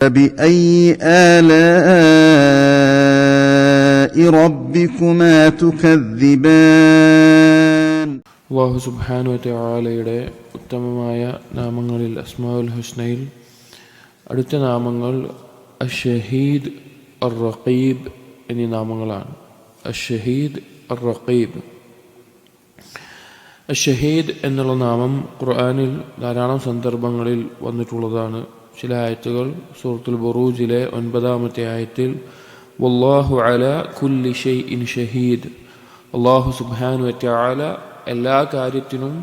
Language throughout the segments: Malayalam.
فبأي آلاء ربكما تكذبان. അല്ലാഹു സുബ്ഹാനഹു വതആലയുടെ ഉത്തമമായ നാമങ്ങളിൽ അസ്മാഉൽ ഹുസ്നയിൽ അടുത്ത നാമങ്ങൾ അഷ്ഷഹീദ്, അർ-റഖീബ് എന്നീ നാമങ്ങളാണ്. അഷ്ഷഹീദ്, അർ-റഖീബ്. അഷ്ഷഹീദ് എന്നുള്ള നാമം ഖുർആനിൽ ധാരാളം സന്ദർഭങ്ങളിൽ വന്നിട്ടുള്ളതാണ്. ചില ആയത്തുകൾ സൂറത്തുൽ ബുറൂജിലെ 9-ാമത്തെ ആയത്തിൽ വല്ലാഹു അലാ കുല്ലി ഷൈഇൻ ഷഹീദ്, അല്ലാഹു സുബ്ഹാനഹു വതആല എല്ലാ കാര്യത്തിനും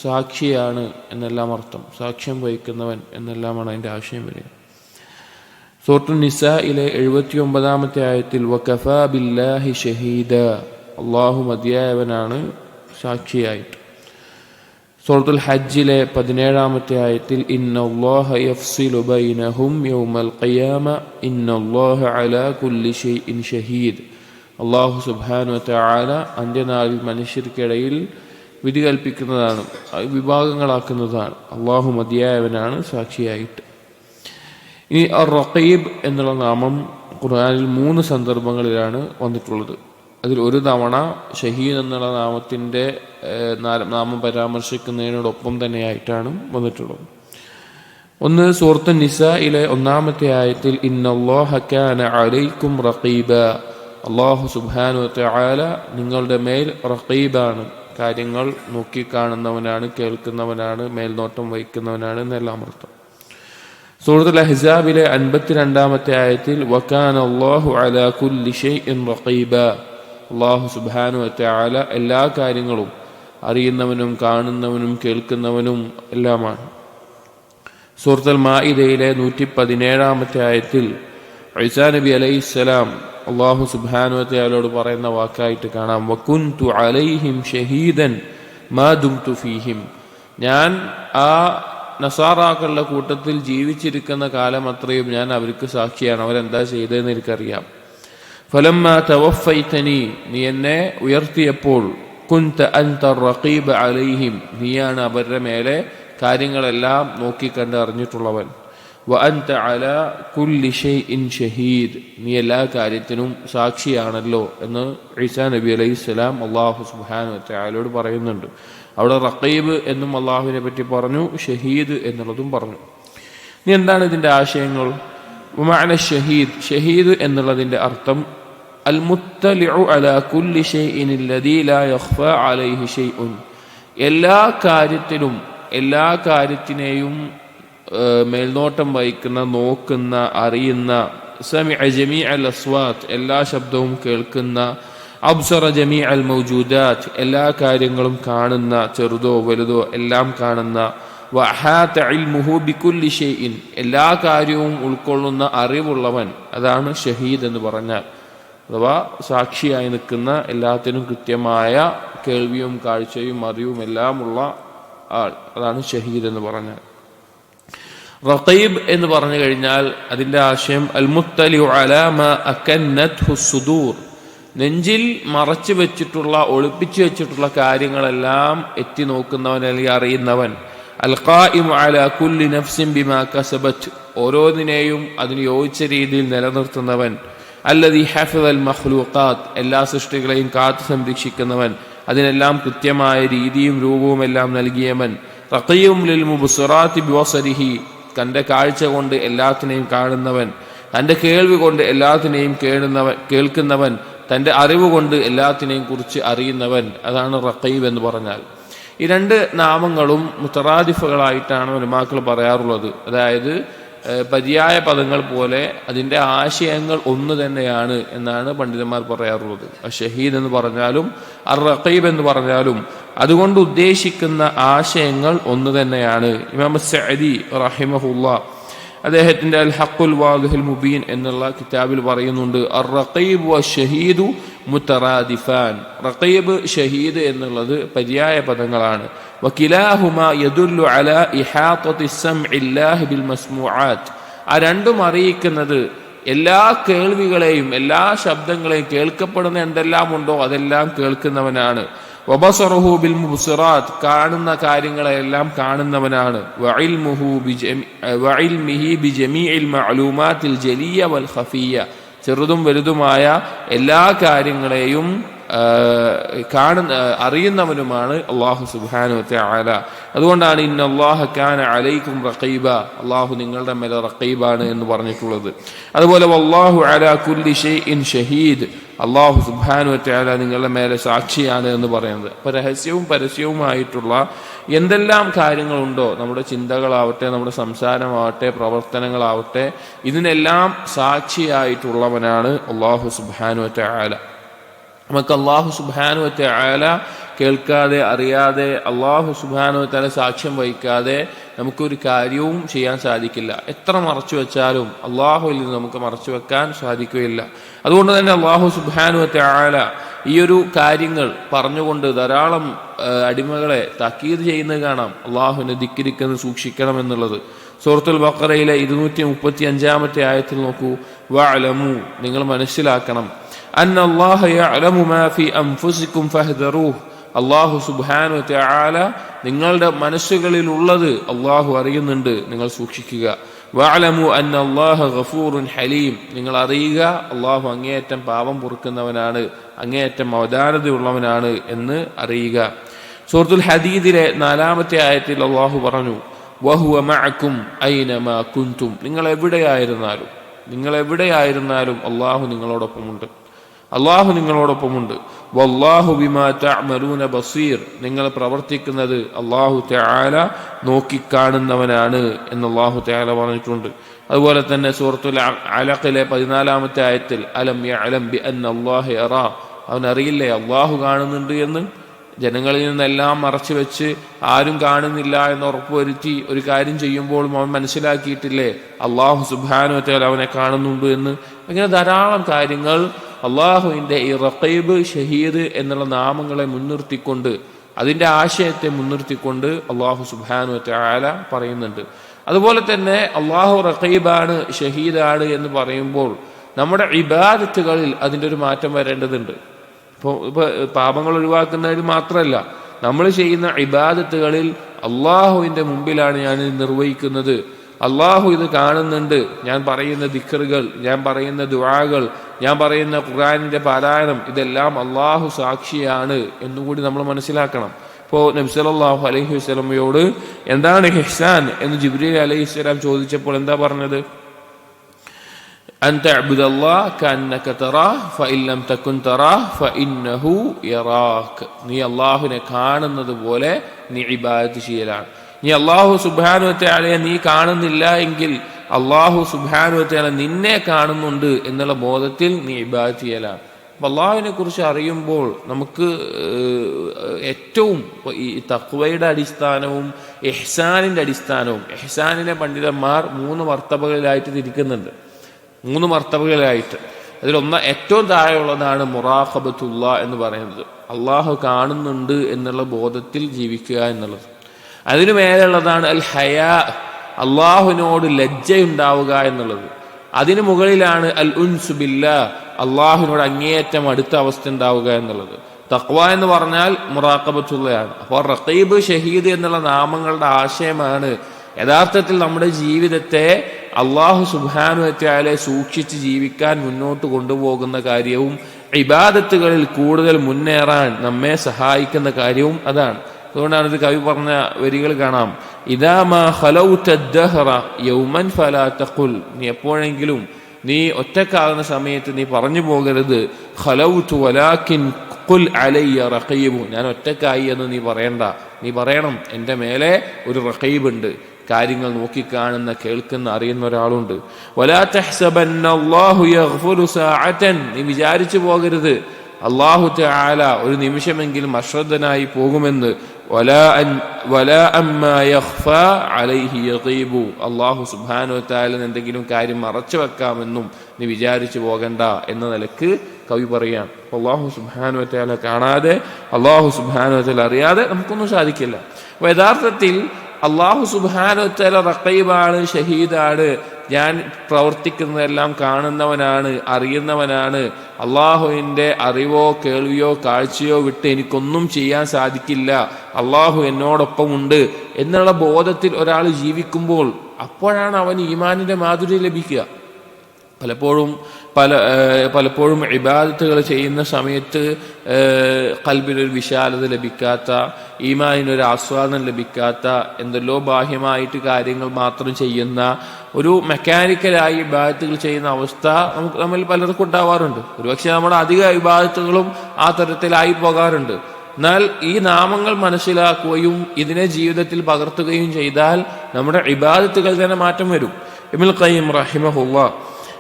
സാക്ഷിയാണ് എന്നെല്ലാം അർത്ഥം, സാക്ഷ്യം വഹിക്കുന്നവൻ എന്നെല്ലാമാണ് അതിൻ്റെ ആശയം വരിക. സൂറത്തുൽ നിസായിലെ 79-ാമത്തെ ആയത്തിൽ വകഫാ ബില്ലാഹി ഷഹീദ, അല്ലാഹു മതിയായവനാണ് സാക്ഷിയായിട്ട്. സൂറത്തുൽ ഹജ്ജിലെ 17-ാമത്തെ ആയത്തിൽ ഇന്നല്ലാഹ യഫ്സിലു ബൈനഹും യൗമൽ ഖിയാമ ഇന്നല്ലാഹ അലാ കുല്ലി ഷൈഇൻ ഷഹീദ്, അല്ലാഹു സുബ്ഹാനഹു വതആല അന്ത്യനാളിൽ മനുഷ്യർക്കിടയിൽ വിധി കൽപ്പിക്കുന്നതാണ്, വിഭാഗങ്ങളാക്കുന്നതാണ്. അല്ലാഹു മതിയായവനാണ് സാക്ഷിയായിട്ട്. ഇനി അർ-റഖീബ് എന്നുള്ള നാമം ഖുർആനിൽ 3 സന്ദർഭങ്ങളിലാണ് വന്നിട്ടുള്ളത്. അതിൽ ഒരു തവണ ഷഹീദ് എന്നുള്ള നാമത്തിൻ്റെ നാമം പരാമർശിക്കുന്നതിനോടൊപ്പം തന്നെയായിട്ടാണ് വന്നിട്ടുള്ളത്. ഒന്ന് സൂറത്ത് നിസായിലെ 1-ാമത്തെ ആയത്തിൽ ഇന്നല്ലാഹ കാന അലൈക്കും റഖീബ, അല്ലാഹു സുബ്ഹാനഹു വതആല നിങ്ങളുടെ മേൽ റഖീബാണ്, കാര്യങ്ങൾ നോക്കിക്കാണുന്നവനാണ്, കേൾക്കുന്നവനാണ്, മേൽനോട്ടം വഹിക്കുന്നവനാണ് എന്നെല്ലാം അർത്ഥം. സൂറത്തുൽ അഹ്സാബിലെ 52-ാമത്തെ ആയത്തിൽ വകാന അല്ലാഹു അലാ കുല്ലി ഷൈഇൻ റഖീബ, അല്ലാഹു സുബ്ഹാനഹു വതആല എല്ലാ കാര്യങ്ങളും അറിയുന്നവനും കാണുന്നവനും കേൾക്കുന്നവനും എല്ലാമാണ്. സൂറത്തുൽ മാഇദയിലെ 117-ാമത്തെ ആയത്തിൽ ഈസാ നബി അലൈഹിസ്സലാം അല്ലാഹു സുബ്ഹാനഹു വതആലയോട് പറയുന്ന വാക്കായിട്ട് കാണാം വകുൻതു അലൈഹിം ഷഹീദൻ മാ ദുംതു ഫീഹിം, ഞാൻ ആ നസാറാക്കളുടെ കൂട്ടത്തിൽ ജീവിച്ചിരിക്കുന്ന കാലം അത്രയും ഞാൻ അവർക്ക് സാക്ഷിയാണ്, അവരെന്താ ചെയ്തതെന്ന് എനിക്കറിയാം. ഫലമ്മാ തവഫൈതനി, നീ എന്നെ ഉയർത്തിയപ്പോൾ കുൻത അൻത റഖീബ അലൈഹിം, നീയാണ് അവരുടെ മേലെ കാര്യങ്ങളെല്ലാം നോക്കിക്കണ്ട് അറിഞ്ഞിട്ടുള്ളവൻ. വ അൻത അലാ കുല്ലി ഷൈഇൻ ഷഹീദ്, നീ എല്ലാ കാര്യത്തിനും സാക്ഷിയാണല്ലോ എന്ന് ഈസാ നബി അലൈഹിസ്സലാം അല്ലാഹു സുബ്ഹാനഹു വതആലയോട് പറയുന്നുണ്ട്. അവിടെ റഖീബ് എന്നും അള്ളാഹുവിനെ പറ്റി പറഞ്ഞു, ഷഹീദ് എന്നുള്ളതും പറഞ്ഞു. ഇനി എന്താണ് ഇതിൻ്റെ ആശയങ്ങൾ? മഅന ഷഹീദ്, ഷഹീദ് എന്നുള്ളതിൻ്റെ അർത്ഥം അൽ മുത്തലിഉ അലാ കുല്ലി ഷൈഇൻ അല്ലദീ ലാ യഖ്ഫാ അലൈഹി ഷൈഉൻ, എല്ലാ കാര്യത്തിലും എല്ലാ കാര്യത്തിനെയും മേൽനോട്ടം വഹിക്കുന്ന, നോക്കുന്ന, അറിയുന്ന, സമിഅ ജമീഅൽ അസ്വാത്ത് എല്ലാ ശബ്ദവും കേൾക്കുന്ന, അബ്സറ ജമീഅൽ മൗജൂദാത്ത് എല്ലാ കാര്യങ്ങളും കാണുന്ന, ചെറുതോ വലുതോ എല്ലാം കാണുന്ന, വഅഹാത ഇൽമുഹു ബികുല്ലി ഷൈഇൻ എല്ലാ കാര്യവും ഉൾക്കൊള്ളുന്ന അറിവുള്ളവൻ, അതാണ് ഷഹീദ് എന്ന് പറഞ്ഞാൽ. അഥവാ സാക്ഷിയായി നിൽക്കുന്ന, എല്ലാത്തിനും കൃത്യമായ കേൾവിയും കാഴ്ചയും അറിവും എല്ലാം ഉള്ള ആൾ, അതാണ് ഷഹീദ് എന്ന് പറഞ്ഞാൽ. റഖീബ് എന്ന് പറഞ്ഞു കഴിഞ്ഞാൽ അതിൻ്റെ ആശയം അൽ മുത്തലിഉ അലാ മാ അകന്നത്ഹു സുദൂർ, നെഞ്ചിൽ മറച്ചു വെച്ചിട്ടുള്ള, ഒളിപ്പിച്ചു വെച്ചിട്ടുള്ള കാര്യങ്ങളെല്ലാം എത്തി നോക്കുന്നവൻ അല്ലെങ്കിൽ അറിയുന്നവൻ. അൽ ഖായിമു അലാ കുല്ലി നഫ്സിൻ ബിമാ കസബത്, ഓരോന്നിനെയും അതിന് യോജിച്ച രീതിയിൽ നിലനിർത്തുന്നവൻ. അല്ലദീ ഹഫിദൽ മഖ്ലൂഖാത്ത്, എല്ലാ സൃഷ്ടികളെയും കാത്തു സംരക്ഷിക്കുന്നവൻ, അതിനെല്ലാം കൃത്യമായ രീതിയും രൂപവും എല്ലാം നൽകിയവൻ. റഖീബും ലിൽ മുബ്സിറാത്തി ബിവസരിഹി, തൻ്റെ കാഴ്ച കൊണ്ട് എല്ലാത്തിനെയും കാണുന്നവൻ, തൻ്റെ കേൾവി കൊണ്ട് എല്ലാത്തിനെയും കേൾക്കുന്നവൻ, തൻ്റെ അറിവ് കൊണ്ട് എല്ലാത്തിനെയും കുറിച്ച് അറിയുന്നവൻ, അതാണ് റഖീബ് എന്ന് പറഞ്ഞാൽ. ഈ 2 നാമങ്ങളും മുത്തറാദിഫുകളായിട്ടാണ് ഉലമാക്കൾ പറയാറുള്ളത്. അതായത് പര്യായ പദങ്ങൾ പോലെ അതിൻ്റെ ആശയങ്ങൾ ഒന്ന് തന്നെയാണ് എന്നാണ് പണ്ഡിതന്മാർ പറയാറുള്ളത്. ഷഹീദ് എന്ന് പറഞ്ഞാലും അർ-റഖീബ് എന്ന് പറഞ്ഞാലും അതുകൊണ്ട് ഉദ്ദേശിക്കുന്ന ആശയങ്ങൾ ഒന്ന് തന്നെയാണ്. ഇമാം സഅദി റഹിമഹുല്ലാഹ് അദ്ദേഹത്തിൻ്റെ അൽ ഹഖുൽ വാദിഹുൽ മുബീൻ എന്നുള്ള കിതാബിൽ പറയുന്നുണ്ട് അർ-റഖീബ് വശഹീദു മുത്തറാദിഫാൻ, റഖീബ് ഷഹീദ് എന്നുള്ളത് പര്യായ പദങ്ങളാണ്. വകിലാഹുമാ യദുല്ലു അലാ ഇഹാത്തത്തി സമഇല്ലാഹി ബിൽ മസ്മൂആത്ത്, ആ രണ്ടും അറിയിക്കുന്നത് എല്ലാ കേൾവികളെയും എല്ലാ ശബ്ദങ്ങളെയും കേൾക്കപ്പെടുന്ന എന്തെല്ലാം ഉണ്ടോ അതെല്ലാം കേൾക്കുന്നവനാണ്. വബസറുഹു ബിൽ മുബ്സിറാത്ത്, കാണുന്ന കാര്യങ്ങളെല്ലാം കാണുന്നവനാണ്. വഇൽമിഹി ബിജമീഇൽ മഅലൂമാത്തിൽ ജലിയ വൽ ഖഫിയ, ചെറുതും വലുതുമായ എല്ലാ കാര്യങ്ങളെയും അറിയുന്നവനുമാണ് അല്ലാഹു സുബ്ഹാനഹു വതആല. അതുകൊണ്ടാണ് ഇന്നല്ലാഹ കാന അലൈക്കും റഖീബ, അല്ലാഹു നിങ്ങളുടെ മേലെ റഖീബാണ് എന്ന് പറഞ്ഞിട്ടുള്ളത്. അതുപോലെ വല്ലാഹു അലാ കുല്ലി ഷൈഇൻ ഷഹീദ്, അല്ലാഹു സുബ്ഹാനഹു വതആല നിങ്ങളുടെ മേലെ സാക്ഷിയാണ് എന്ന് പറയുന്നത്. അപ്പോൾ രഹസ്യവും പരസ്യവുമായിട്ടുള്ള എന്തെല്ലാം കാര്യങ്ങളുണ്ടോ, നമ്മുടെ ചിന്തകളാവട്ടെ, നമ്മുടെ സംസാരമാവട്ടെ, പ്രവർത്തനങ്ങളാവട്ടെ, ഇതിനെല്ലാം സാക്ഷിയായിട്ടുള്ളവനാണ് അല്ലാഹു സുബ്ഹാനഹു വതആല. നമുക്ക് അല്ലാഹു സുബ്ഹാനഹു വതആല കേൾക്കാതെ അറിയാതെ അല്ലാഹു സുബ്ഹാനഹു വതആല സാക്ഷ്യം വഹിക്കാതെ നമുക്കൊരു കാര്യവും ചെയ്യാൻ സാധിക്കില്ല. എത്ര മറച്ചു വെച്ചാലും അല്ലാഹുവിൽ നിന്ന് നമുക്ക് മറച്ചു വെക്കാൻ സാധിക്കുകയില്ല. അതുകൊണ്ട് തന്നെ അല്ലാഹു സുബ്ഹാനഹു വതആല ഈ ഒരു കാര്യങ്ങൾ പറഞ്ഞുകൊണ്ട് ധാരാളം അടിമകളെ താക്കീത് ചെയ്യുന്നത് കാണാം. അല്ലാഹുവിനെ ധിക്കരിക്കുന്നത് സൂക്ഷിക്കണം എന്നുള്ളത്. സൂറത്തുൽ ബഖറയിലെ 235 ആയത്തിൽ നോക്കൂ, വഅലമു, നിങ്ങൾ മനസ്സിലാക്കണം, അന്നല്ലാഹ യഅലമു മാ ഫീ അൻഫുസികും ഫഹ്ദറൂഹ്, അല്ലാഹു സുബ്ഹാനഹു വതആല നിങ്ങളുടെ മനസ്സുകളിൽ ഉള്ളത് അല്ലാഹു അറിയുന്നുണ്ട്, നിങ്ങൾ സൂക്ഷിക്കുക. വഅലമു അന്നല്ലാഹ ഗഫൂറുൻ ഹലീം, നിങ്ങൾ അറിയുക അല്ലാഹു അങ്ങേയറ്റം പാപം പൊറുക്കുന്നവനാണ്, അങ്ങേയറ്റം അവധാനതയുള്ളവനാണ് എന്ന് അറിയുക. സൂറത്തുൽ ഹദീദിലെ 4 ആയത്തിൽ അല്ലാഹു പറഞ്ഞു, വഹുവ മഅകും ഐനമാ കുൻതും, നിങ്ങൾ എവിടെയായിരുന്നാലും അല്ലാഹു നിങ്ങളോടൊപ്പമുണ്ട്, അല്ലാഹു നിങ്ങളോടൊപ്പമുണ്ട്. വല്ലാഹു ബിമാ തഅമലൂന ബസീർ, നിങ്ങൾ പ്രവർത്തിക്കുന്നത് അല്ലാഹു തആല നോക്കിക്കാണുന്നവനാണ് എന്ന് അല്ലാഹു തആല പറഞ്ഞിട്ടുണ്ട്. അതുപോലെ തന്നെ സൂറത്തുൽ അലഖിലെ 14 ആയത്തിൽ അലം യഅലം ബിഅന്നല്ലാഹ യറാ, അവനറിയില്ലേ അല്ലാഹു കാണുന്നുണ്ട് എന്ന്. ജനങ്ങളിൽ നിന്നെല്ലാം മറച്ചു വെച്ച് ആരും കാണുന്നില്ല എന്ന് ഉറപ്പുവരുത്തി ഒരു കാര്യം ചെയ്യുമ്പോഴും അവൻ മനസ്സിലാക്കിയിട്ടില്ലേ അല്ലാഹു സുബ്ഹാനഹു വതആല അവനെ കാണുന്നുണ്ട് എന്ന്. അങ്ങനെ ധാരാളം കാര്യങ്ങൾ അള്ളാഹുവിൻ്റെ ഈ റഖീബ്, ഷഹീദ് എന്നുള്ള നാമങ്ങളെ മുൻനിർത്തിക്കൊണ്ട്, അതിൻ്റെ ആശയത്തെ മുൻനിർത്തിക്കൊണ്ട് അള്ളാഹു സുബ്ഹാനഹു വതആല പറയുന്നുണ്ട്. അതുപോലെ തന്നെ അള്ളാഹു റഖീബാണ്, ഷഹീദാണ് എന്ന് പറയുമ്പോൾ നമ്മുടെ ഇബാദത്തുകളിൽ അതിൻ്റെ ഒരു മാറ്റം വരേണ്ടതുണ്ട്. ഇപ്പോൾ പാപങ്ങൾ ഒഴിവാക്കുന്നതിൽ മാത്രമല്ല, നമ്മൾ ചെയ്യുന്ന ഇബാദത്തുകളിൽ അള്ളാഹുവിൻ്റെ മുമ്പിലാണ് ഞാൻ നിർവഹിക്കുന്നത്, അള്ളാഹു ഇത് കാണുന്നുണ്ട്, ഞാൻ പറയുന്ന ദിക്റുകൾ, ഞാൻ പറയുന്ന ദുആകൾ, ഞാൻ പറയുന്ന ഖുർആനിന്റെ പാരായണം, ഇതെല്ലാം അള്ളാഹു സാക്ഷിയാണ് എന്നുകൂടി നമ്മൾ മനസ്സിലാക്കണം. ഇപ്പോൾ നബി സല്ലല്ലാഹു അലൈഹി വസല്ലമയോട് എന്താണ് ഇഹ്സാൻ എന്ന് ജിബ്രീൽ അലൈഹിസ്സലാം ചോദിച്ചപ്പോൾ എന്താ പറഞ്ഞത്? അൻ തഅബ്ദുല്ലാഹ കഅന്നക തറാഹ് ഫഇൻ ലം തകുൻ തറാഹ് ഫഇന്നഹു യറാക്, നീ അള്ളാഹുവിനെ കാണുന്നത് പോലെ നീ ഇബാദത്ത് ചെയ്യലാണ്. നീ അല്ലാഹു സുബ്ഹാനഹു വതആലയെ നീ കാണുന്നില്ല എങ്കിൽ അല്ലാഹു സുബ്ഹാനഹു വതആല നിന്നെ കാണുന്നുണ്ട് എന്നുള്ള ബോധത്തിൽ നീ ഇബാദത്ത് ചെയ്യലാണ്. അപ്പം അള്ളാഹുവിനെ കുറിച്ച് അറിയുമ്പോൾ നമുക്ക് ഏറ്റവും ഈ തഖ്വയുടെ അടിസ്ഥാനവും ഇഹ്സാനിൻ്റെ അടിസ്ഥാനവും, ഇഹ്സാനിനെ പണ്ഡിതന്മാർ 3 മർത്തബകളിലായിട്ട് തിരിക്കുന്നുണ്ട്. 3 മർത്തബകളിലായിട്ട് അതിലൊന്ന് ഏറ്റവും താഴെയുള്ളതാണ് മുറാഖബത്തുല്ലാ എന്ന് പറയുന്നത്, അള്ളാഹു കാണുന്നുണ്ട് എന്നുള്ള ബോധത്തിൽ ജീവിക്കുക എന്നുള്ളത്. അതിനു മേലുള്ളതാണ് അൽ ഹയാ, അള്ളാഹുവിനോട് ലജ്ജയുണ്ടാവുക എന്നുള്ളത്. അതിനു മുകളിലാണ് അൽ ഉൻസു ബില്ലാ, അള്ളാഹുവിനോട് അങ്ങേയറ്റം അടുത്ത അവസ്ഥ ഉണ്ടാവുക എന്നുള്ളത്. തഖ്വ എന്ന് പറഞ്ഞാൽ മുറാഖബത്തുള്ളയാണ്. അപ്പോൾ റഖീബ്, ഷഹീദ് എന്നുള്ള നാമങ്ങളുടെ ആശയമാണ് യഥാർത്ഥത്തിൽ നമ്മുടെ ജീവിതത്തെ അള്ളാഹു സുബ്ഹാനഹു വതആലയെ സൂക്ഷിച്ച് ജീവിക്കാൻ മുന്നോട്ട് കൊണ്ടുപോകുന്ന കാര്യവും ഇബാദത്തുകളിൽ കൂടുതൽ മുന്നേറാൻ നമ്മെ സഹായിക്കുന്ന കാര്യവും അതാണ്. അതുകൊണ്ടാണ് ഇത് കവി പറഞ്ഞ വരികൾ കാണാം, ഇദാ മാ ഖലൗത അദ്ദഹറ യൗമൻ ഫലാ തഖുൽ, നീ എപ്പോഴെങ്കിലും നീ ഒറ്റക്കാകുന്ന സമയത്ത് നീ പറഞ്ഞു പോകരുത് ഖലൗതു വലാകിൻ ഖുൽ അലയ്യ റഖീബു, ഞാൻ ഒറ്റക്കായി എന്ന് നീ പറയണ്ട. നീ പറയണം എൻ്റെ മേലെ ഒരു റഖീബുണ്ട്, കാര്യങ്ങൾ നോക്കിക്കാണുന്ന, കേൾക്കുന്ന, അറിയുന്ന ഒരാളുണ്ട്. വലാ തഹ്സബന്നല്ലാഹു യഗ്ഫുറു സഅതൻ, നീ വിചാരിച്ചു പോകരുത് അല്ലാഹു തആല ഒരു നിമിഷമെങ്കിലും അശ്രദ്ധനായി പോകുമെന്ന്. വലാ അമ്മാ യഖ്ഫാ അലൈഹി യഗീബു, അല്ലാഹു സുബ്ഹാനഹു വതആല എന്തെങ്കിലും കാര്യം മറച്ചു വെക്കാമെന്നും നീ വിചാരിച്ചു പോകണ്ട എന്ന നിലക്ക് കവി പറയാം. അല്ലാഹു സുബ്ഹാനഹു വതആല കാണാതെ, അല്ലാഹു സുബ്ഹാനഹു വതആല അറിയാതെ നമുക്കൊന്നും സാധിക്കില്ല. അപ്പോൾ യഥാർത്ഥത്തിൽ അല്ലാഹു സുബ്ഹാനഹു വതആല റഖീബാണ്, ഷഹീദാണ്, ഞാൻ പ്രവർത്തിക്കുന്നതെല്ലാം കാണുന്നവനാണ്, അറിയുന്നവനാണ്. അള്ളാഹുവിൻ്റെ അറിവോ കേൾവിയോ കാഴ്ചയോ വിട്ട് എനിക്കൊന്നും ചെയ്യാൻ സാധിക്കില്ല, അള്ളാഹു എന്നോടൊപ്പമുണ്ട് എന്നുള്ള ബോധത്തിൽ ഒരാൾ ജീവിക്കുമ്പോൾ അപ്പോഴാണ് അവന് ഈമാനിൻ്റെ മാധുര്യം ലഭിക്കുക. പലപ്പോഴും ഇബാദത്തുകൾ ചെയ്യുന്ന സമയത്ത് ഖൽബിനൊരു വിശാലത ലഭിക്കാത്ത, ഈമാനിനൊരു ആസ്വാദനം ലഭിക്കാത്ത, എന്തെല്ലോ ബാഹ്യമായിട്ട് കാര്യങ്ങൾ മാത്രം ചെയ്യുന്ന ഒരു മെക്കാനിക്കലായി ഇബാദത്തുകൾ ചെയ്യുന്ന അവസ്ഥ നമ്മിൽ പലർക്കും ഉണ്ടാവാറുണ്ട്. ഒരുപക്ഷെ നമ്മുടെ അധിക ഇബാദത്തുകളും ആ തരത്തിലായി പോകാറുണ്ട്. എന്നാൽ ഈ നാമങ്ങൾ മനസ്സിലാക്കുകയും ഇതിനെ ജീവിതത്തിൽ പകർത്തുകയും ചെയ്താൽ നമ്മുടെ ഇബാദത്തുകൾ തന്നെ മാറ്റം വരും. ഇബ്നുൽ ഖയ്യിം റഹിമഹുല്ലാഹ്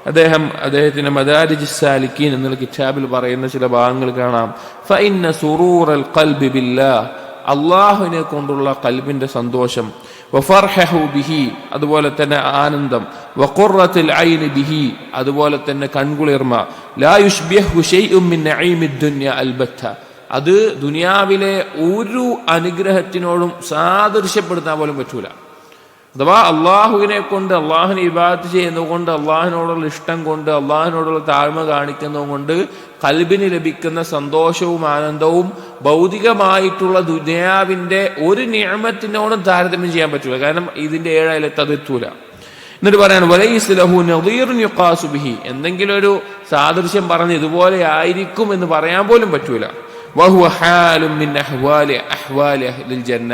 അദ്ദേഹത്തിന്റെ മദാരിജ് സാലിക്കീൻ എന്നുള്ള കിതാബിൽ പറയുന്ന ചില ഭാഗങ്ങൾ കാണാം. ഫഇന്ന സുറൂറൽ ഖൽബി ബില്ലാഹ്, അള്ളാഹുവിനെ കൊണ്ടുള്ള ഖൽബിന്റെ സന്തോഷം, വഫർഹഹു ബിഹി, അതുപോലെ തന്നെ ആനന്ദം, വഖുറത്തുൽ ഐനി ബിഹി, അതുപോലെ തന്നെ കൺകുളിർമ, ലാ യുശ്ബിഹു ശൈഉം മിൻ നഈമിദ് ദുനിയ അൽബത്ത, അത് ദുനിയാവിലെ ഒരു അനുഗ്രഹത്തിനോടും സാദൃശ്യപ്പെടുത്താൻ പോലും പറ്റൂല. അഥവാ അള്ളാഹുവിനെ കൊണ്ട്, അള്ളാഹുവിനെ ഇബാദത്ത് ചെയ്യുന്നതുകൊണ്ട്, അള്ളാഹിനോടുള്ള ഇഷ്ടം കൊണ്ട്, അള്ളാഹിനോടുള്ള താഴ്മ കാണിക്കുന്നത് കൊണ്ട് ഖൽബിന് ലഭിക്കുന്ന സന്തോഷവും ആനന്ദവും ഭൗതികമായിട്ടുള്ള ദുനിയാവിന്റെ ഒരു നിഅമത്തിനോടും താരതമ്യം ചെയ്യാൻ പറ്റൂല. കാരണം ഇതിന്റെ ഏഴായാലത്ത് അത് എത്തൂല. എന്നിട്ട് പറയാണ് വലൈസ ലഹു നദീറുൻ യുഖാസു ബിഹി, എന്തെങ്കിലും ഒരു സാദൃശ്യം പറഞ്ഞ് ഇതുപോലെ ആയിരിക്കും എന്ന് പറയാൻ പോലും പറ്റൂല. വഹുവ ഹാലും മിൻ അഹ്വാലി അഹ്ലിൽ ജന്ന,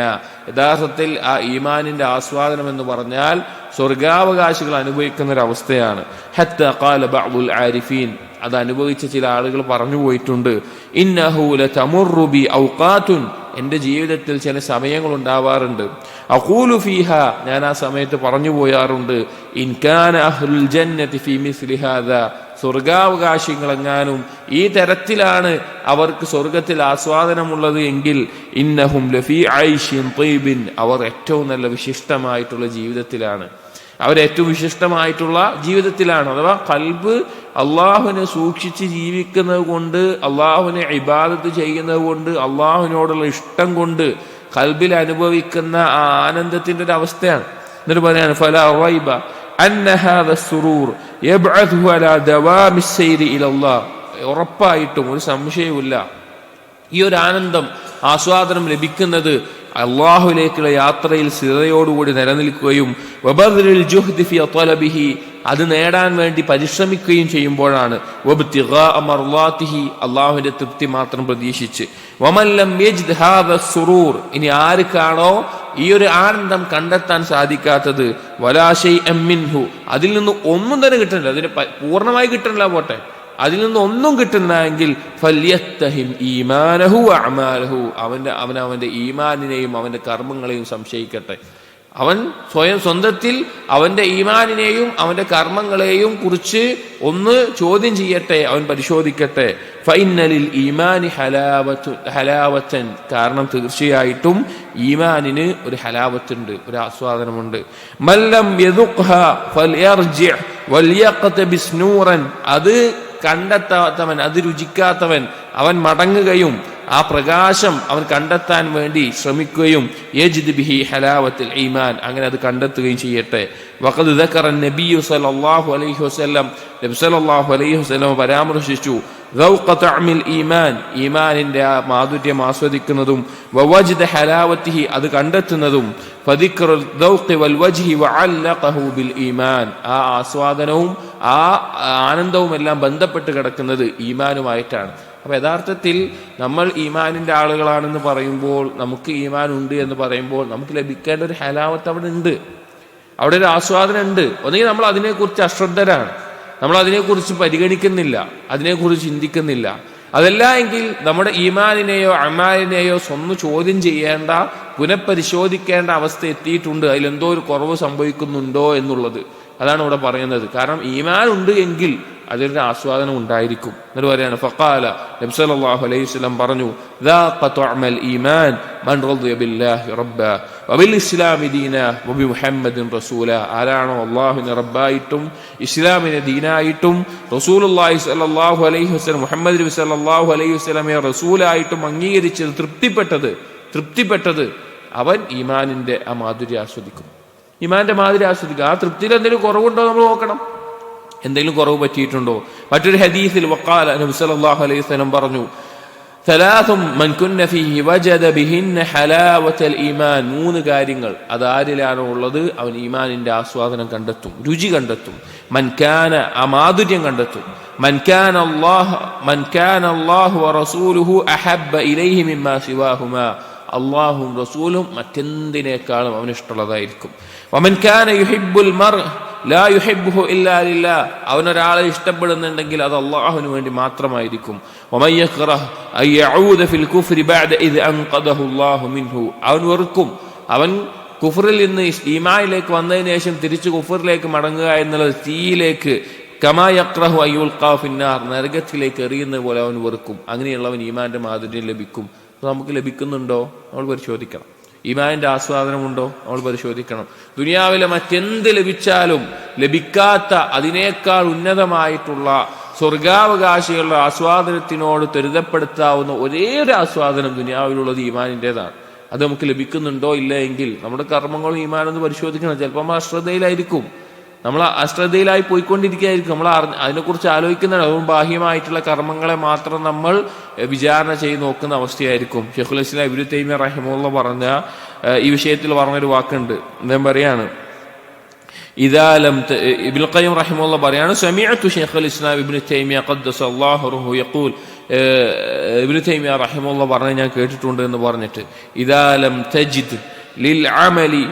യഥാർത്ഥത്തിൽ ആ ഈമാനിന്റെ ആസ്വാദനം എന്ന് പറഞ്ഞാൽ സ്വർഗാവകാശികൾ അനുഭവിക്കുന്ന ഒരു അവസ്ഥയാണ്. ഹത്താ ഖാല ബഅ്ദുൽ ആരിഫീൻ, അത് അനുഭവിച്ച ചില ആളുകൾ പറഞ്ഞു പോയിട്ടുണ്ട്, ഇന്നഹു ലതമുറു ബി ഔഖാതുൻ, എൻ്റെ ജീവിതത്തിൽ ചില സമയങ്ങൾ ഉണ്ടാവാറുണ്ട്, അഖൂലു ഫീഹ, ഞാൻ ആ സമയത്ത് പറഞ്ഞു പോയാറുണ്ട്, ഇൻ കാന അഹ്ലുൽ ജന്നതി ഫീ മിസ്ലി ഹാദാ, സ്വർഗാവകാശികളെങ്ങാനും ഈ തരത്തിലാണ് അവർക്ക് സ്വർഗത്തിൽ ആസ്വാദനമുള്ളത് എങ്കിൽ, ഇന്നഹും ലഫീ ഐശിൻ ത്വയ്ബിൻ, അവർ ഏറ്റവും നല്ല വിശിഷ്ടമായിട്ടുള്ള ജീവിതത്തിലാണ്, അവരേറ്റവും വിശിഷ്ടമായിട്ടുള്ള ജീവിതത്തിലാണ്. അഥവാ ഖൽബ് അള്ളാഹുവിനെ സൂക്ഷിച്ച് ജീവിക്കുന്നത് കൊണ്ട്, അള്ളാഹുവിനെ ഇബാദത്ത് ചെയ്യുന്നത് കൊണ്ട്, അള്ളാഹുവിനോടുള്ള ഇഷ്ടം കൊണ്ട് ഖൽബിൽ അനുഭവിക്കുന്ന ആ ആനന്ദത്തിന്റെ ഒരു അവസ്ഥയാണ്. എന്നിട്ട് പറയാണ് ഫലാ റൈബ അന്ന ഹാദാ സുറൂർ യബ്അഥു അലാ ദവാമി സൈരി ഇലല്ലാഹ്, ഉറപ്പായിട്ടും ഒരു സംശയവുമില്ല ഈ ഒരു ആനന്ദം, ആസ്വാദനം ലഭിക്കുന്നത് അള്ളാഹുവിലേക്കുള്ള യാത്രയിൽ സ്ഥിരതയോടുകൂടി നിലനിൽക്കുകയും വബദ്ലിൽ ജുഹ്ദി ഫീ ത്വലബിഹി, അത് നേടാൻ വേണ്ടി പരിശ്രമിക്കുകയും ചെയ്യുമ്പോഴാണ്. വബ്തിഗാഅ മർളാതിഹി, അള്ളാഹുവിന്റെ തൃപ്തി മാത്രം പ്രതീക്ഷിച്ച്. വമൻ ലം യജ്ദ് ഹാദാ സുറൂർ, ഇനി ആർക്കാണോ ഈ ഒരു ആനന്ദം കണ്ടെത്താൻ സാധിക്കാത്തത്, വലാ ശൈഅൻ മിൻഹു, അതിൽ നിന്ന് ഒന്നും തന്നെ കിട്ടുന്നില്ല, അതിന് പൂർണ്ണമായി കിട്ടുന്നില്ല പോട്ടെ, അതിൽ നിന്ന് ഒന്നും കിട്ടുന്നെങ്കിൽ ഫല്യത്തഹിം ഈമാനഹു അഅമാലഹു, അവന്റെ ഈമാനിനെയും അവന്റെ കർമ്മങ്ങളെയും സംശയിക്കട്ടെ. അവൻ സ്വന്തത്തിൽ അവന്റെ ഈമാനിനെയും അവന്റെ കർമ്മങ്ങളെയും കുറിച്ച് ഒന്ന് ചോദ്യം ചെയ്യട്ടെ, അവൻ പരിശോധിക്കട്ടെ. ഫഇന്നലിൽ ഈമാനി ഹലാവത്തൻ, കാരണം തീർച്ചയായിട്ടും ഈമാനിന് ഒരു ഹലാവത്തുണ്ട്, ഒരു ആസ്വാദനമുണ്ട്. മല്ലം യദുഖ്ഹ ഫൽയർജി വൽയഖ്തബിസ് നൂറൻ, അത് കണ്ടെത്താത്തവൻ, അത് രുചിക്കാത്തവൻ, അവൻ മടങ്ങുകയും ആ പ്രകാശം അവൻ കണ്ടെത്താൻ വേണ്ടി ശ്രമിക്കുകയും യജിദ് ബിഹി ഹലാവത്തുൽ ഈമാൻ, അങ്ങനെ അത് കണ്ടെത്തുകയും ചെയ്യട്ടെ. വഖദ് ദക്കറ നബിയു സല്ലല്ലാഹു അലൈഹി വസല്ലം, നബി സല്ലല്ലാഹു അലൈഹി വസല്ലം പരാമർശിച്ചു ദൗഖ തഅമിൽ ഈമാൻ, ഈമാനിന്റെ ആ മാധുര്യം ആസ്വദിക്കുന്നതും, വവജ്ദ ഹലാവത്തിഹി, അത് കണ്ടെത്തുന്നതും, ഫദിക്റുൽ ദൗഖി വൽ വജ്ഹി വഅല്ലഖഹു ബിൽ ഈമാൻ, ആ ആസ്വാദനവും ആ ആനന്ദവും എല്ലാം ബന്ധപ്പെട്ട് കിടക്കുന്നത് ഈമാനുമായിട്ടാണ്. അപ്പൊ യഥാർത്ഥത്തിൽ നമ്മൾ ഈമാനിന്റെ ആളുകളാണെന്ന് പറയുമ്പോൾ, നമുക്ക് ഈമാൻ ഉണ്ട് എന്ന് പറയുമ്പോൾ നമുക്ക് ലഭിക്കേണ്ട ഒരു ഹലാവത്ത് അവിടെ ഉണ്ട്, അവിടെ ഒരു ആസ്വാദനം ഉണ്ട്. ഒന്നെങ്കിൽ നമ്മൾ അതിനെക്കുറിച്ച് അശ്രദ്ധരാണ്, നമ്മൾ അതിനെക്കുറിച്ച് പരിഗണിക്കുന്നില്ല, അതിനെക്കുറിച്ച് ചിന്തിക്കുന്നില്ല. അതല്ല എങ്കിൽ നമ്മുടെ ഈമാനിനെയോ അമാലിനെയോ സ്വന്തം ചോദ്യം ചെയ്യേണ്ട, പുനഃപരിശോധിക്കേണ്ട അവസ്ഥ എത്തിയിട്ടുണ്ട്, അതിലെന്തോ ഒരു കുറവ് സംഭവിക്കുന്നുണ്ടോ എന്നുള്ളത്. അതാണ് ഇവിടെ പറയുന്നത്. കാരണം ഈമാൻ ഉണ്ട് എങ്കിൽ അതിലൊരു ആസ്വാദനം ഉണ്ടായിരിക്കും. എന്നിട്ട് പറയാണ് ഫഖാല, നബി സല്ലല്ലാഹു അലൈഹി വസല്ലം പറഞ്ഞു, ദാഖ തുഅമൽ ഈമാൻ മൻ റളിയ ബില്ലാഹി റബ്ബ വബിൽ ഇസ്ലാമി ദീന വബി മുഹമ്മദിൻ റസൂല, ആരാണോ അല്ലാഹുവിനെ റബ്ബായിട്ടും ഇസ്ലാമിനെ ദീനായിട്ടും റസൂലുള്ളാഹി സ്വല്ലല്ലാഹു അലൈഹി വസല്ലം മുഹമ്മദ് നബി സല്ലല്ലാഹു അലൈഹി വസല്ലമയെ റസൂലായിട്ടും അംഗീകരിച്ചത്, തൃപ്തിപ്പെട്ടത്, അവൻ ഈമാനിന്റെ ആ മാധുര്യം ആസ്വദിക്കും. ഈമാന്റെ മാതിരി ആസ്വദിക്കുക. ആ തൃപ്തിയിൽ എന്തെങ്കിലും കുറവുണ്ടോ നമ്മൾ നോക്കണം, എന്തെങ്കിലും കുറവ് പറ്റിയിട്ടുണ്ടോ. മറ്റൊരു ഹദീസിൽ വഖാല നബി സല്ലല്ലാഹു അലൈഹി വസല്ലം പറഞ്ഞു, സലാസും മൻ കുന്ന ഫീഹി വജദ ബിഹിന്ന ഹലാവത്തൽ ഈമാൻ. 3 കാര്യങ്ങൾ അത് ആരിലാണോ ഉള്ളത് അവൻ ഈമാനിന്റെ ആസ്വാദനം കണ്ടെത്തും, രുചി കണ്ടെത്തും. മൻ കാന, ആ മാധുര്യം കണ്ടെത്തും. മൻ കാന അല്ലാഹു വറസൂലുഹു അഹബ്ബ ഇലൈഹി മിമ്മാ സിവാഹുമാ. അള്ളാഹും റസൂലും മറ്റെന്തിനേക്കാളും അവന് ഇഷ്ടമുള്ളതായിരിക്കും. വമൻ കാന യുഹിബ്ബുൽ മർഅ ലാ യുഹിബ്ബുഹു ഇല്ലാ ലില്ലാഹ്. അവനൊരാളെ ഇഷ്ടപ്പെടുന്നുണ്ടെങ്കിൽ അത് അള്ളാഹുവിന് വേണ്ടി മാത്രമായിരിക്കും. വമൻ യക്റഹ് അൻ യഊദ ഫിൽ കുഫ്രി ബഅദ ഇദ് അൻഖദഹു അല്ലാഹു മിൻഹു. അവൻ വെറുക്കും, അവൻ കുഫറിൽ നിന്ന് ഈമാനിലേക്ക് വന്നതിന് ശേഷം തിരിച്ച് കുഫറിലേക്ക് മടങ്ങുക എന്നുള്ളത്, തീയിലേക്ക്, കമാ യക്റഹു അൻ യുൽഖാ ഫിന്നാർ, നരകത്തിലേക്ക് എറിയുന്നത് പോലെ അവൻ വെറുക്കും. അങ്ങനെയുള്ളവൻ ഈമാന്റെ മാധുര്യം ലഭിക്കും. നമുക്ക് ലഭിക്കുന്നുണ്ടോ നമ്മൾ പരിശോധിക്കണം. ഈമാനിന്റെ ആസ്വാദനമുണ്ടോ നമ്മൾ പരിശോധിക്കണം. ദുനിയാവിലെ മറ്റെന്ത് ലഭിച്ചാലും ലഭിക്കാത്ത അതിനേക്കാൾ ഉന്നതമായിട്ടുള്ള സ്വർഗാവകാശികളുടെ ആസ്വാദനത്തിനോട് ത്വരിതപ്പെടുത്താവുന്ന ഒരേ ഒരു ആസ്വാദനം ദുനിയാവിലുള്ളത് ഈമാനിൻ്റെതാണ്. അത് നമുക്ക് ലഭിക്കുന്നുണ്ടോ ഇല്ല എങ്കിൽ നമ്മുടെ കർമ്മങ്ങളും ഈമാനൊന്ന് പരിശോധിക്കണം. ചിലപ്പോൾ നമ്മൾ അശ്രദ്ധയിലായിരിക്കും, നമ്മൾ അശ്രദ്ധയിലായി പോയിക്കൊണ്ടിരിക്കുകയായിരിക്കും. നമ്മൾ അതിനെക്കുറിച്ച് ആലോചിക്കുന്നുണ്ട്. അതുകൊണ്ട് ബാഹ്യമായിട്ടുള്ള കർമ്മങ്ങളെ മാത്രം നമ്മൾ വിചാരണ ചെയ്ത് നോക്കുന്ന അവസ്ഥയായിരിക്കും. ശൈഖുൽ ഇസ്ലാം ഇബ്നു തൈമിയ്യ റഹിമഹുല്ലാഹ് പറഞ്ഞ ഈ വിഷയത്തിൽ പറഞ്ഞൊരു വാക്കുണ്ട്. അദ്ദേഹം പറയാണ്, ഇബ്നുൽ ഖയ്യിം റഹിമഹുല്ലാഹ് പറയാണ്, സമീഅതു ശൈഖുൽ ഇസ്ലാം ഇബ്നു തൈമിയ്യ ഖദ്ദസല്ലാഹു റൂഹു യഖൂൽ, ഇബ്നു തൈമിയ്യ റഹിമഹുല്ലാഹ് പറഞ്ഞ ഞാൻ കേട്ടിട്ടുണ്ട് എന്ന് പറഞ്ഞിട്ട്, ഇദാ ലം തജിദ് ലിൽ അമലി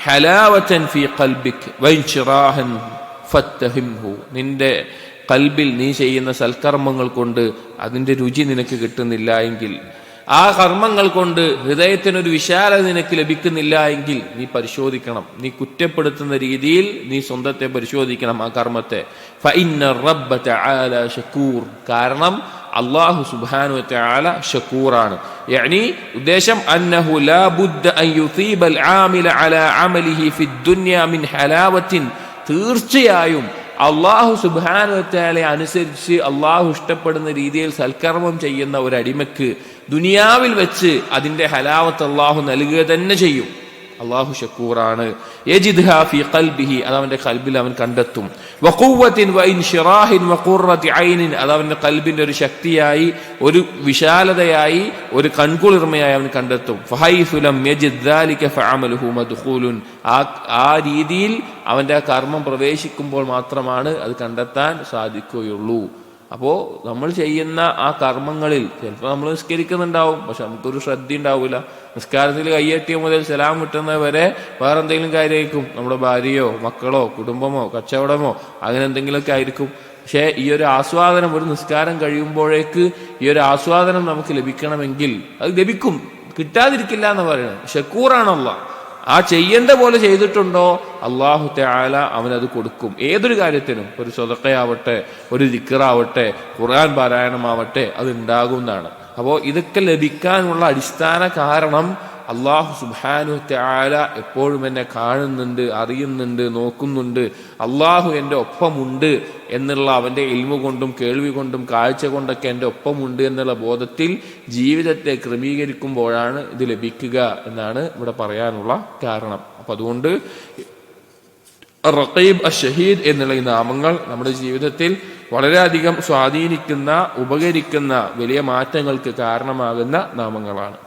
ഹലാവതൻ ഫീ ഖൽബിക് വഇൻശിറാഹൻ ഫത്തഹിംഹു. നിന്റെ കൽബിൽ നീ ചെയ്യുന്ന സൽക്കർമ്മങ്ങൾ കൊണ്ട് അതിൻ്റെ രുചി നിനക്ക് കിട്ടുന്നില്ല എങ്കിൽ, ആ കർമ്മങ്ങൾ കൊണ്ട് ഹൃദയത്തിനൊരു വിശാലത നിനക്ക് ലഭിക്കുന്നില്ല എങ്കിൽ നീ പരിശോധിക്കണം. നീ കുറ്റപ്പെടുത്തുന്ന രീതിയിൽ നീ സ്വന്തത്തെ പരിശോധിക്കണം, ആ കർമ്മത്തെ. ഫഇന്ന റബ്ബ തആല ശകൂർ. കാരണം അല്ലാഹു സുബ്ഹാനഹു വ തആല ശകൂറാണ്. യഅനി ഉദ്ദേശം അന്നഹു ലാ ബുദ്ദ അൻ യുസീബൽ ആമില അലാ അമലിഹി ഫിദ് ദുനിയ മിൻ ഹലാവത്തിൻ. തീർച്ചയായും അള്ളാഹു സുബ്ഹാനഹു വ തആല അനുസരിച്ച് അള്ളാഹു ഇഷ്ടപ്പെടുന്ന രീതിയിൽ സൽക്കർമ്മം ചെയ്യുന്ന ഒരു അടിമക്ക് ദുനിയാവിൽ വെച്ച് അതിന്റെ ഹലാവത്ത് അള്ളാഹു നൽകുക തന്നെ ചെയ്യും. അള്ളാഹു ശക്കൂറാണ്. യജിദ്ഹാ ഫീ ഖൽബിഹി, അത് അവന്റെ ഖൽബിൽ അവൻ കണ്ടെത്തും. വഖുവ്വത്തിൻ വഇൻശിറാഹിൻ വഖുർറതി ഐനിൻ, അത് അവന്റെ ഖൽബിന്റെ ഒരു ശക്തിയായി, ഒരു വിശാലതയായി, ഒരു കൺകുളിർമയായി അവൻ കണ്ടെത്തും. ഫഹൈസു ലം യജിദ് ദാലിക ഫഅമലുഹു മദ്ഖൂലുൻ. ആ രീതിയിൽ അവന്റെ ആ കർമ്മം പ്രവേശിക്കുമ്പോൾ മാത്രമാണ് അത് കണ്ടെത്താൻ സാധിക്കുകയുള്ളൂ. അപ്പോൾ നമ്മൾ ചെയ്യുന്ന ആ കർമ്മങ്ങളിൽ ചിലപ്പോൾ നമ്മൾ നിസ്കരിക്കുന്നുണ്ടാവും, പക്ഷെ നമുക്കൊരു ശ്രദ്ധ ഉണ്ടാവില്ല. നിസ്കാരത്തിൽ കയ്യെട്ടിയ മുതൽ സലാം കിട്ടുന്നത് വരെ വേറെ എന്തെങ്കിലും കാര്യമായിരിക്കും. നമ്മുടെ ഭാര്യയോ മക്കളോ കുടുംബമോ കച്ചവടമോ അങ്ങനെ എന്തെങ്കിലുമൊക്കെ ആയിരിക്കും. പക്ഷേ ഈ ഒരു ആസ്വാദനം, ഒരു നിസ്കാരം കഴിയുമ്പോഴേക്ക് ഈ ഒരു ആസ്വാദനം നമുക്ക് ലഭിക്കണമെങ്കിൽ അത് ലഭിക്കും, കിട്ടാതിരിക്കില്ല എന്ന് പറയുന്നത്. ശക്കൂറാണ് അല്ലാഹ്. ആ ചെയ്യേണ്ട പോലെ ചെയ്തിട്ടുണ്ടോ അല്ലാഹു തആല അവനത് കൊടുക്കും. ഏതൊരു കാര്യത്തിനും, ഒരു സ്വതക്കയാവട്ടെ, ഒരു ദിക്റാവട്ടെ, ഖുർആൻ പാരായണമാവട്ടെ, അത് ഉണ്ടാകുന്നതാണ്. അപ്പോൾ ഇതൊക്കെ ലഭിക്കാനുള്ള അടിസ്ഥാന കാരണം അല്ലാഹു സുബ്ഹാനഹു തആല എപ്പോഴും എന്നെ കാണുന്നുണ്ട്, അറിയുന്നുണ്ട്, നോക്കുന്നുണ്ട്, അല്ലാഹു എൻ്റെ ഒപ്പമുണ്ട് എന്നുള്ള അവൻ്റെ ഇൽമു കൊണ്ടും കേൾവി കൊണ്ടും കാഴ്ച കൊണ്ടൊക്കെ എൻ്റെ ഒപ്പമുണ്ട് എന്നുള്ള ബോധത്തിൽ ജീവിതത്തെ ക്രമീകരിക്കുമ്പോഴാണ് ഇത് ലഭിക്കുക എന്നാണ് ഇവിടെ പറയാനുള്ള കാരണം. അപ്പം അതുകൊണ്ട് റഖീബ് അഷഹീദ് എന്നുള്ള ഈ നാമങ്ങൾ നമ്മുടെ ജീവിതത്തിൽ വളരെയധികം സ്വാധീനിക്കുന്ന, ഉപകരിക്കുന്ന, വലിയ മാറ്റങ്ങൾക്ക് കാരണമാകുന്ന നാമങ്ങളാണ്.